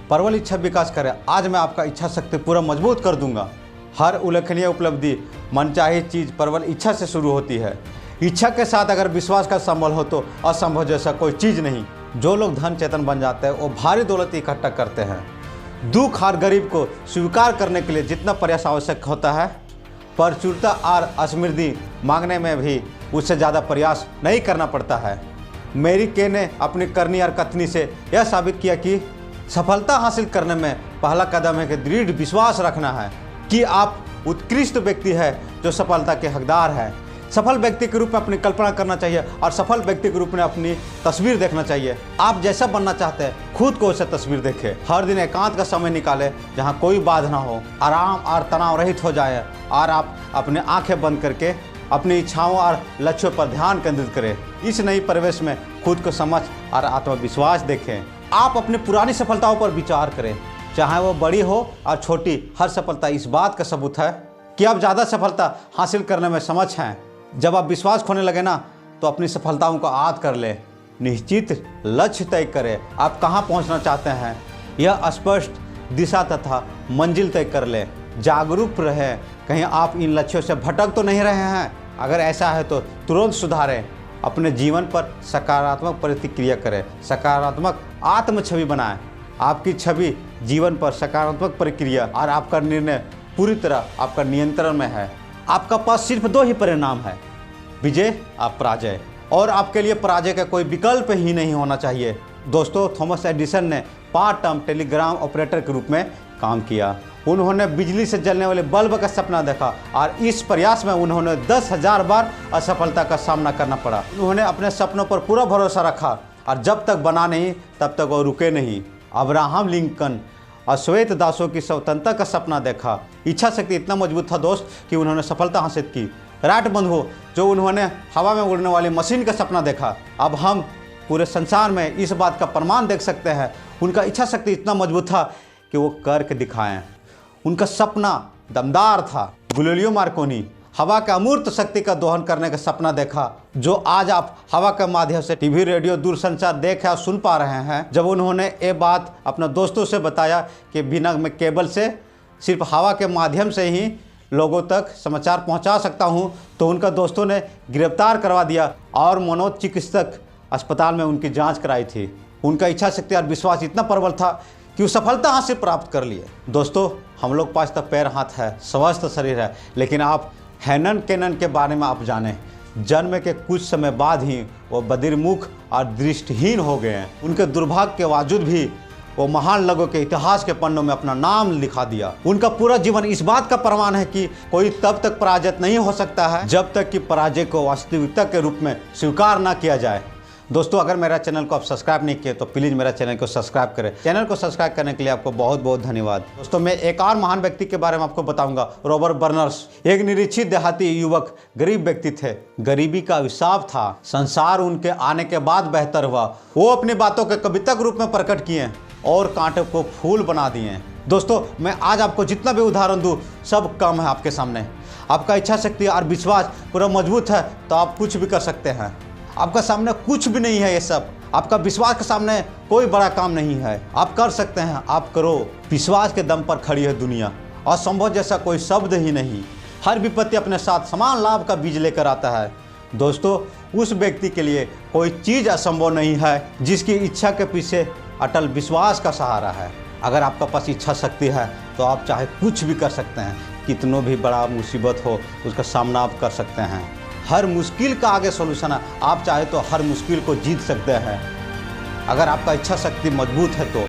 प्रबल इच्छा विकास करे। आज मैं आपका इच्छा शक्ति पूरा मजबूत कर दूंगा। हर उल्लेखनीय उपलब्धि मनचाही चीज़ प्रबल इच्छा से शुरू होती है। इच्छा के साथ अगर विश्वास का संबल हो तो असंभव जैसा कोई चीज़ नहीं। जो लोग धन चेतन बन जाते हैं वो भारी दौलत इकट्ठा करते हैं। दुख और गरीब को स्वीकार करने के लिए जितना प्रयास आवश्यक होता है, प्रचुरता और समृद्धि मांगने में भी उससे ज़्यादा प्रयास नहीं करना पड़ता है। मैरी के ने अपनी करनी और कथनी से यह साबित किया कि सफलता हासिल करने में पहला कदम है कि दृढ़ विश्वास रखना है कि आप उत्कृष्ट व्यक्ति है जो सफलता के हकदार है। सफल व्यक्ति के रूप में अपनी कल्पना करना चाहिए और सफल व्यक्ति के रूप में अपनी तस्वीर देखना चाहिए। आप जैसा बनना चाहते हैं खुद को वैसा तस्वीर देखें। हर दिन एकांत का समय निकालें जहाँ कोई बाधा ना हो, आराम और तनाव रहित हो जाए और आप अपने आंखें बंद करके अपनी इच्छाओं और लक्ष्यों पर ध्यान केंद्रित करें। इस नई परिवेश में खुद को समझ और आत्मविश्वास देखें। आप अपनी पुरानी सफलताओं पर विचार करें, चाहे वो बड़ी हो और छोटी। हर सफलता इस बात का सबूत है कि आप ज़्यादा सफलता हासिल करने में समक्ष हैं। जब आप विश्वास खोने लगे ना तो अपनी सफलताओं को याद कर ले। निश्चित लक्ष्य तय करें, आप कहाँ पहुँचना चाहते हैं। यह स्पष्ट दिशा तथा मंजिल तय कर ले। जागरूक रहें, कहीं आप इन लक्ष्यों से भटक तो नहीं रहे हैं। अगर ऐसा है तो तुरंत सुधारें। अपने जीवन पर सकारात्मक प्रतिक्रिया करें, सकारात्मक आत्म छवि बनाएं। आपकी छवि जीवन पर सकारात्मक प्रक्रिया और आपका निर्णय पूरी तरह आपका नियंत्रण में है। आपका पास सिर्फ 2 ही परिणाम है, विजय और पराजय, और आपके लिए पराजय का कोई विकल्प ही नहीं होना चाहिए। दोस्तों, थॉमस एडिसन ने पार्ट टाइम टेलीग्राम ऑपरेटर के रूप में काम किया। उन्होंने बिजली से जलने वाले बल्ब का सपना देखा और इस प्रयास में उन्होंने 10,000 बार असफलता का सामना करना पड़ा। उन्होंने अपने सपनों पर पूरा भरोसा रखा और जब तक बना नहीं तब तक वो रुके नहीं। अब्राहम लिंकन और श्वेत दासों की स्वतंत्रता का सपना देखा। इच्छा शक्ति इतना मजबूत था दोस्त कि उन्होंने सफलता हासिल की। राइट बंधुओं, जो उन्होंने हवा में उड़ने वाली मशीन का सपना देखा, अब हम पूरे संसार में इस बात का प्रमाण देख सकते हैं। उनका इच्छा शक्ति इतना मजबूत था कि वो करके दिखाएं। उनका सपना दमदार था। गैलीलियो मार्कोनी हवा के अमूर्त शक्ति का दोहन करने का सपना देखा, जो आज आप हवा के माध्यम से टीवी, रेडियो, दूरसंचार देख और सुन पा रहे हैं। जब उन्होंने ये बात अपने दोस्तों से बताया कि बिना मैं केबल से सिर्फ हवा के माध्यम से ही लोगों तक समाचार पहुंचा सकता हूं, तो उनका दोस्तों ने गिरफ्तार करवा दिया और मनोचिकित्सक अस्पताल में उनकी जाँच कराई थी। उनका इच्छा शक्ति और विश्वास इतना प्रबल था कि वो सफलता हासिल प्राप्त कर लिए। दोस्तों, हम लोग पास तो पैर हाथ है, स्वस्थ शरीर है, लेकिन आप हैनन केनन के बारे में आप जाने। जन्म के कुछ समय बाद ही वो बधिरमुख और दृष्टिहीन हो गए हैं। उनके दुर्भाग्य के बावजूद भी वो महान लोगों के इतिहास के पन्नों में अपना नाम लिखा दिया। उनका पूरा जीवन इस बात का प्रमाण है कि कोई तब तक पराजित नहीं हो सकता है जब तक कि पराजय को वास्तविकता के रूप में स्वीकार ना किया जाए। दोस्तों, अगर मेरा चैनल को आप सब्सक्राइब नहीं किए तो प्लीज़ मेरा चैनल को सब्सक्राइब करें। चैनल को सब्सक्राइब करने के लिए आपको बहुत बहुत धन्यवाद। दोस्तों, मैं एक और महान व्यक्ति के बारे में आपको बताऊंगा, रॉबर्ट बर्नर्स। एक निरीक्षित देहाती युवक, गरीब व्यक्ति थे। गरीबी का अभिशाप था। संसार उनके आने के बाद बेहतर हुआ। वो अपनी बातों के कविता के रूप में प्रकट किए और कांटों को फूल बना दिए। दोस्तों, मैं आज आपको जितना भी उदाहरण दूँ सब कम है आपके सामने। आपका इच्छा शक्ति और विश्वास पूरा मजबूत है तो आप कुछ भी कर सकते हैं। आपका सामने कुछ भी नहीं है, ये सब आपका विश्वास के सामने कोई बड़ा काम नहीं है। आप कर सकते हैं, आप करो। विश्वास के दम पर खड़ी है दुनिया। असंभव जैसा कोई शब्द ही नहीं। हर विपत्ति अपने साथ समान लाभ का बीज लेकर आता है। दोस्तों, उस व्यक्ति के लिए कोई चीज़ असंभव नहीं है जिसकी इच्छा के पीछे अटल विश्वास का सहारा है। अगर आपका पास इच्छा शक्ति है तो आप चाहे कुछ भी कर सकते हैं। कितनों भी बड़ा मुसीबत हो उसका सामना आप कर सकते हैं। हर मुश्किल का आगे सॉल्यूशन है। आप चाहे तो हर मुश्किल को जीत सकते हैं अगर आपका इच्छा शक्ति मजबूत है तो।